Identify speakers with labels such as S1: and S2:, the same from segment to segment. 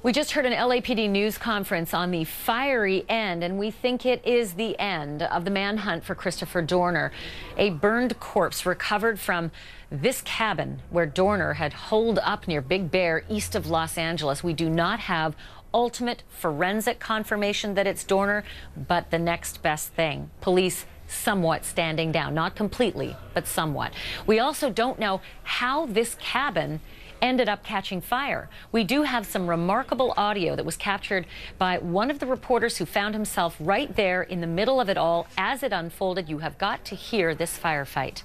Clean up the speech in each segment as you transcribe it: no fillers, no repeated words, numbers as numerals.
S1: We just heard an LAPD news conference on the fiery end, and we think it is the end of the manhunt for Christopher Dorner. A burned corpse recovered from this cabin where Dorner had holed up near Big Bear, east of Los Angeles. We do not have ultimate forensic confirmation that it's Dorner, but the next best thing. Police somewhat standing down, not completely, but somewhat. We also don't know how this cabin ended up catching fire. We do have some remarkable audio that was captured by one of the reporters who found himself right there in the middle of it all as it unfolded. You have got to hear this firefight.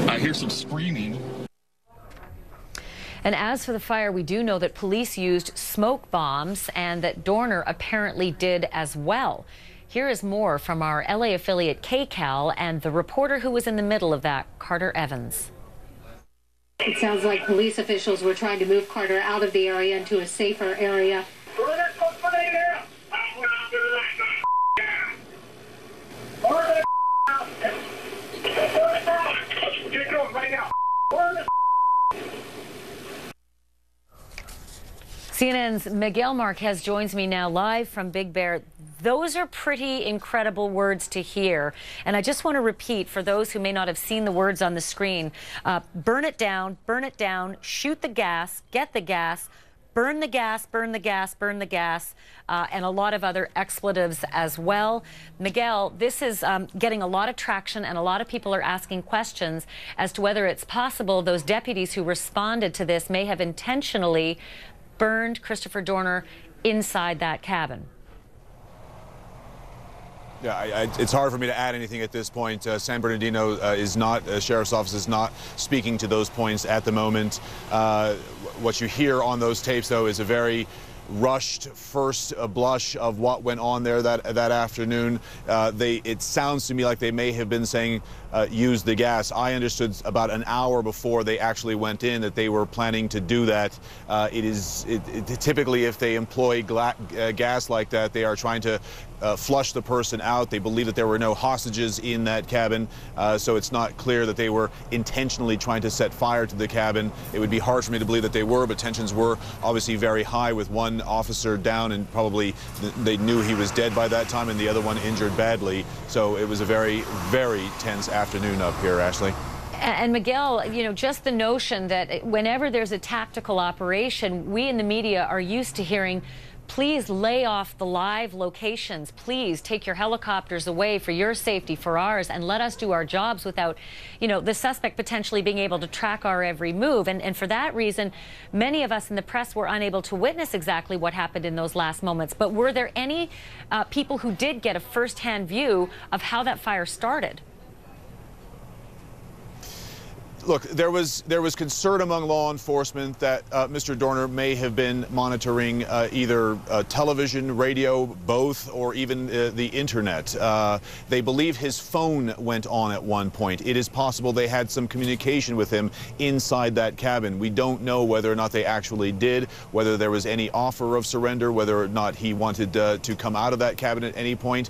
S2: I hear some screaming.
S1: And as for the fire, we do know that police used smoke bombs and that Dorner apparently did as well. Here is more from our LA affiliate KCAL and the reporter who was in the middle of that, Carter Evans.
S3: It sounds like police officials were trying to move Carter out of the area into a safer area.
S2: Get going right now.
S1: CNN's Miguel Marquez joins me now live from Big Bear. Those are pretty incredible words to hear. And I just want to repeat for those who may not have seen the words on the screen, burn it down, shoot the gas, get the gas, burn the gas, burn the gas, burn the gas, and a lot of other expletives as well. Miguel, this is getting a lot of traction, and a lot of people are asking questions as to whether it's possible those deputies who responded to this may have intentionally burned Christopher Dorner inside that cabin.
S4: Yeah, it's hard for me to add anything at this point. San Bernardino Sheriff's Office is not speaking to those points at the moment. What you hear on those tapes, though, is a very rushed first blush of what went on there that afternoon. It sounds to me like they may have been saying use the gas. I understood about an hour before they actually went in that they were planning to do that. Typically, if they employ gas like that, they are trying to flush the person out. They believe that there were no hostages in that cabin, so it's not clear that they were intentionally trying to set fire to the cabin. It would be hard for me to believe that they were, but tensions were obviously very high with one officer down, and probably they knew he was dead by that time, and the other one injured badly. So it was a very, very tense afternoon up here, Ashley.
S1: And Miguel, you know, just the notion that whenever there's a tactical operation, we in the media are used to hearing, please lay off the live locations. Please take your helicopters away for your safety, for ours, and let us do our jobs without, you know, the suspect potentially being able to track our every move. And for that reason, many of us in the press were unable to witness exactly what happened in those last moments. But were there any people who did get a first-hand view of how that fire started?
S4: Look, there was concern among law enforcement that Mr. Dorner may have been monitoring either television, radio, both, or even the internet. They believe his phone went on at one point. It is possible they had some communication with him inside that cabin. We don't know whether or not they actually did, whether there was any offer of surrender, whether or not he wanted to come out of that cabin at any point.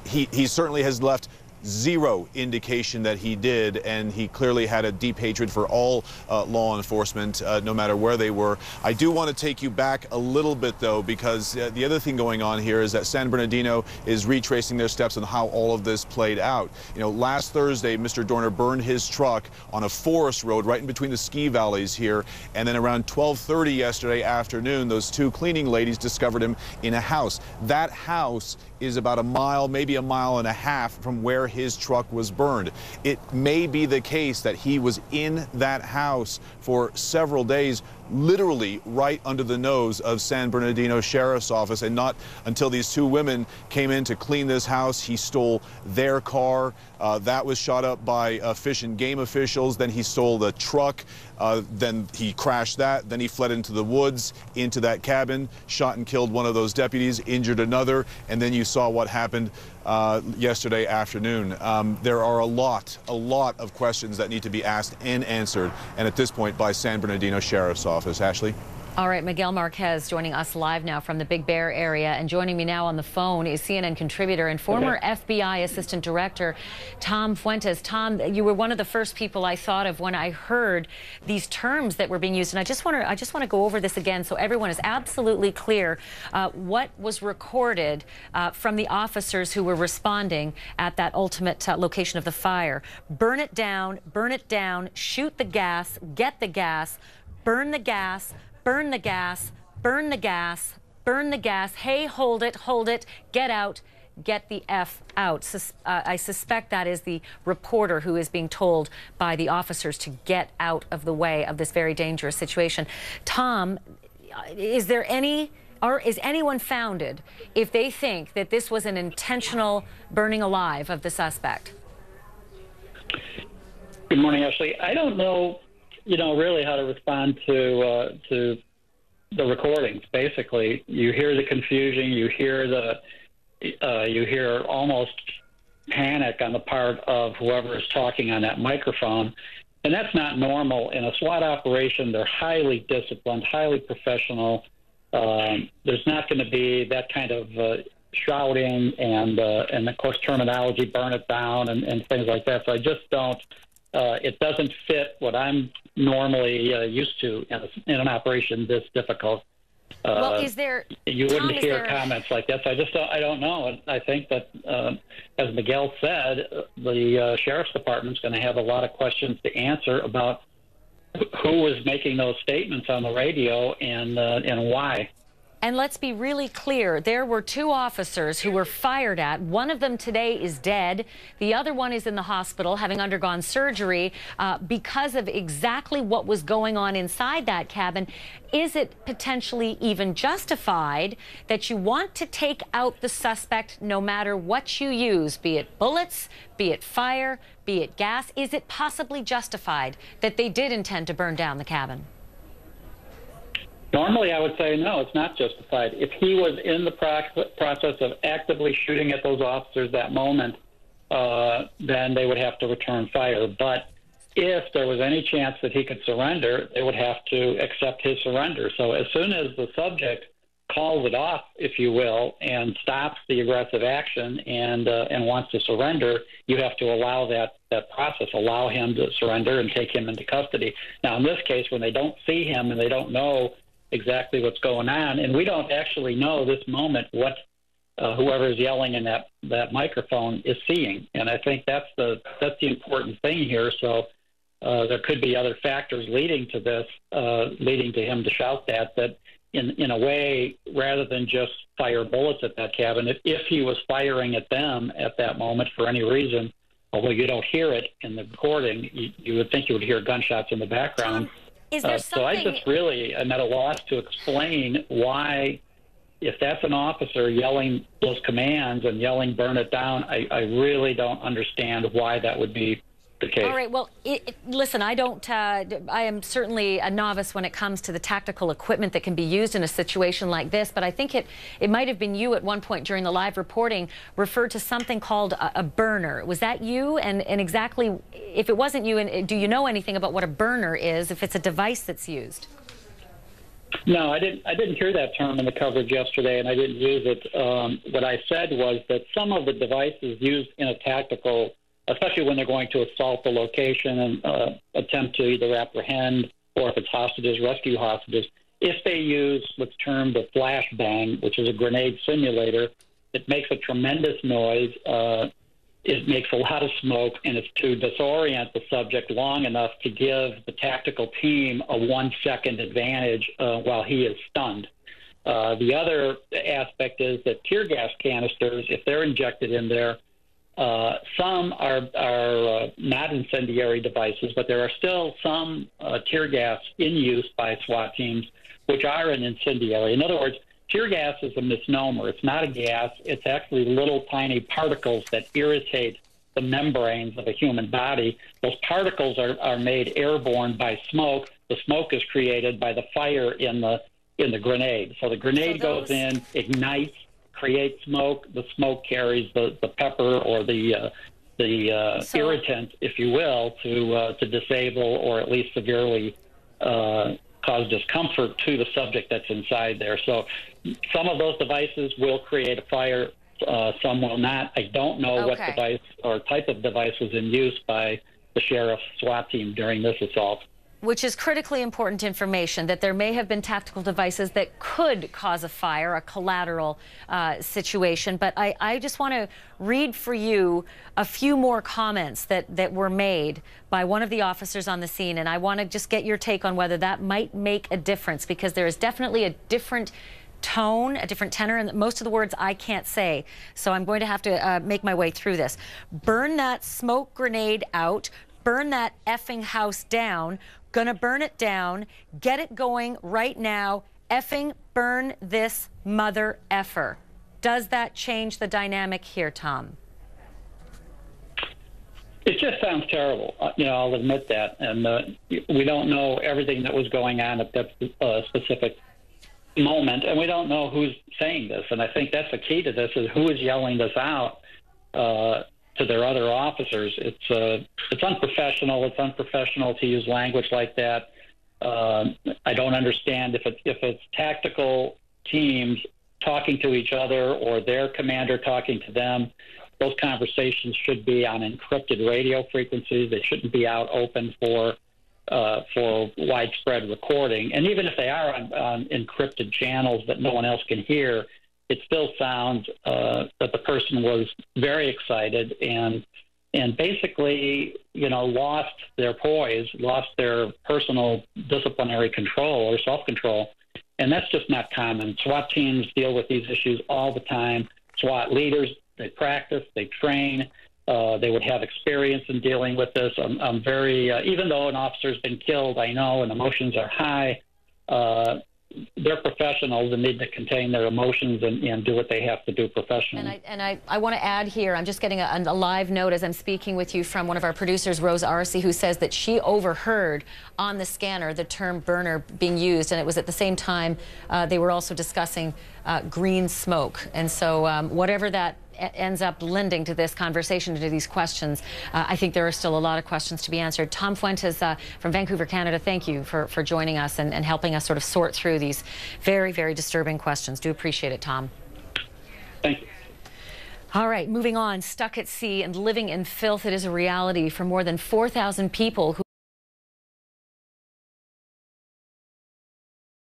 S4: He certainly has left zero indication that he did, and he clearly had a deep hatred for all law enforcement, no matter where they were. I do want to take you back a little bit, though, because the other thing going on here is that San Bernardino is retracing their steps on how all of this played out. You know, last Thursday, Mr. Dorner burned his truck on a forest road right in between the ski valleys here, and then around 12:30 yesterday afternoon, those two cleaning ladies discovered him in a house. That house is about a mile, maybe a mile and a half from where his truck was burned. It may be the case that he was in that house for several days, literally right under the nose of San Bernardino Sheriff's Office, and not until these two women came in to clean this house. He stole their car. That was shot up by Fish and Game officials. Then he stole the truck. Then he crashed that. Then he fled into the woods, into that cabin, shot and killed one of those deputies, injured another, and then you saw what happened yesterday afternoon. There are a lot of questions that need to be asked and answered, and at this point by San Bernardino Sheriff's Office. Ashley?
S1: All right, Miguel Marquez joining us live now from the Big Bear area, and joining me now on the phone is CNN contributor and former FBI Assistant Director Tom Fuentes. Tom, you were one of the first people I thought of when I heard these terms that were being used, and I just want to go over this again so everyone is absolutely clear what was recorded from the officers who were responding at that ultimate location of the fire. Burn it down, shoot the gas, get the gas, burn the gas, burn the gas, burn the gas, burn the gas. Hey, hold it, get out, get the F out. I suspect that is the reporter who is being told by the officers to get out of the way of this very dangerous situation. Tom, is anyone founded if they think that this was an intentional burning alive of the suspect?
S5: Good morning, Ashley. I don't know, really how to respond to the recordings. Basically, you hear the confusion, you hear almost panic on the part of whoever is talking on that microphone, and that's not normal in a SWAT operation. They're highly disciplined, highly professional. There's not going to be that kind of shouting and of course terminology, burn it down and things like that. So I just don't. It doesn't fit what I'm normally used to in an operation this difficult.
S1: Well,
S5: you wouldn't hear comments like this. I don't know. I think that, as Miguel said, the Sheriff's Department's going to have a lot of questions to answer about who was making those statements on the radio and why.
S1: And let's be really clear, there were two officers who were fired at. One of them today is dead. The other one is in the hospital having undergone surgery because of exactly what was going on inside that cabin. Is it potentially even justified that you want to take out the suspect no matter what you use, be it bullets, be it fire, be it gas? Is it possibly justified that they did intend to burn down the cabin?
S5: Normally, I would say no, it's not justified. If he was in the process of actively shooting at those officers that moment, then they would have to return fire. But if there was any chance that he could surrender, they would have to accept his surrender. So as soon as the subject calls it off, if you will, and stops the aggressive action and wants to surrender, you have to allow that process, allow him to surrender and take him into custody. Now, in this case, when they don't see him and they don't know exactly what's going on, and we don't actually know this moment what whoever is yelling in that microphone is seeing, and I think that's the important thing here. So there could be other factors leading to this, leading to him to shout that in a way, rather than just fire bullets at that cabin. If he was firing at them at that moment for any reason, although you don't hear it in the recording, you would think you would hear gunshots in the background.
S1: Is there something...
S5: So I just really am at a loss to explain why, if that's an officer yelling those commands and yelling burn it down, I really don't understand why that would be the case.
S1: All right, well, listen, I am certainly a novice when it comes to the tactical equipment that can be used in a situation like this, but I think it might have been you at one point during the live reporting referred to something called a burner. Was that you? And exactly, if it wasn't you, and do you know anything about what a burner is, if it's a device that's used?
S5: No, I didn't hear that term in the coverage yesterday, and I didn't use it. What I said was that some of the devices used in a tactical, especially when they're going to assault the location and attempt to either apprehend or, if it's hostages, rescue hostages, if they use what's termed a flashbang, which is a grenade simulator, it makes a tremendous noise. It makes a lot of smoke, and it's to disorient the subject long enough to give the tactical team a 1-second advantage while he is stunned. The other aspect is that tear gas canisters, if they're injected in there, some are not incendiary devices, but there are still some tear gas in use by SWAT teams which are an incendiary. In other words, tear gas is a misnomer. It's not a gas. It's actually little tiny particles that irritate the membranes of a human body. Those particles are made airborne by smoke. The smoke is created by the fire in the grenade. So the grenade goes in, ignites, creates smoke. The smoke carries the pepper or the irritant, if you will, to disable or at least severely cause discomfort to the subject that's inside there. So some of those devices will create a fire, some will not. I don't know what device or type of device was in use by the sheriff's SWAT team during this assault.
S1: Which is critically important information, that there may have been tactical devices that could cause a fire, a collateral situation. But I just want to read for you a few more comments that were made by one of the officers on the scene. And I want to just get your take on whether that might make a difference, because there is definitely a different tone, a different tenor, and most of the words I can't say. So I'm going to have to make my way through this. Burn that smoke grenade out. Burn that effing house down. Gonna burn it down. Get it going right now. Effing burn this mother effer. Does that change the dynamic here, Tom?
S5: It just sounds terrible. I'll admit that. And we don't know everything that was going on at that specific moment, and we don't know who's saying this. And I think that's the key to this, is who is yelling this out to their other officers. It's unprofessional. It's unprofessional to use language like that. I don't understand if it's tactical teams talking to each other or their commander talking to them. Those conversations should be on encrypted radio frequencies. They shouldn't be out open for widespread recording. And even if they are on encrypted channels that no one else can hear, it still sounds that the person was very excited and basically, lost their poise, lost their personal disciplinary control or self-control. And that's just not common. SWAT teams deal with these issues all the time. SWAT leaders, they practice, they train. They would have experience in dealing with this. I'm very, even though an officer's been killed, I know, and emotions are high, they're professionals and need to contain their emotions and do what they have to do professionally.
S1: And I want to add here, I'm just getting a live note as I'm speaking with you from one of our producers, Rose Arce, who says that she overheard on the scanner the term burner being used, and it was at the same time they were also discussing green smoke. And so whatever that ends up lending to this conversation, to these questions, I think there are still a lot of questions to be answered. Tom Fuentes from Vancouver, Canada, thank you for joining us and helping us sort of sort through these very, very disturbing questions. Do appreciate it, Tom.
S5: Thank you.
S1: All right, moving on. Stuck at sea and living in filth, it is a reality for more than 4,000 people who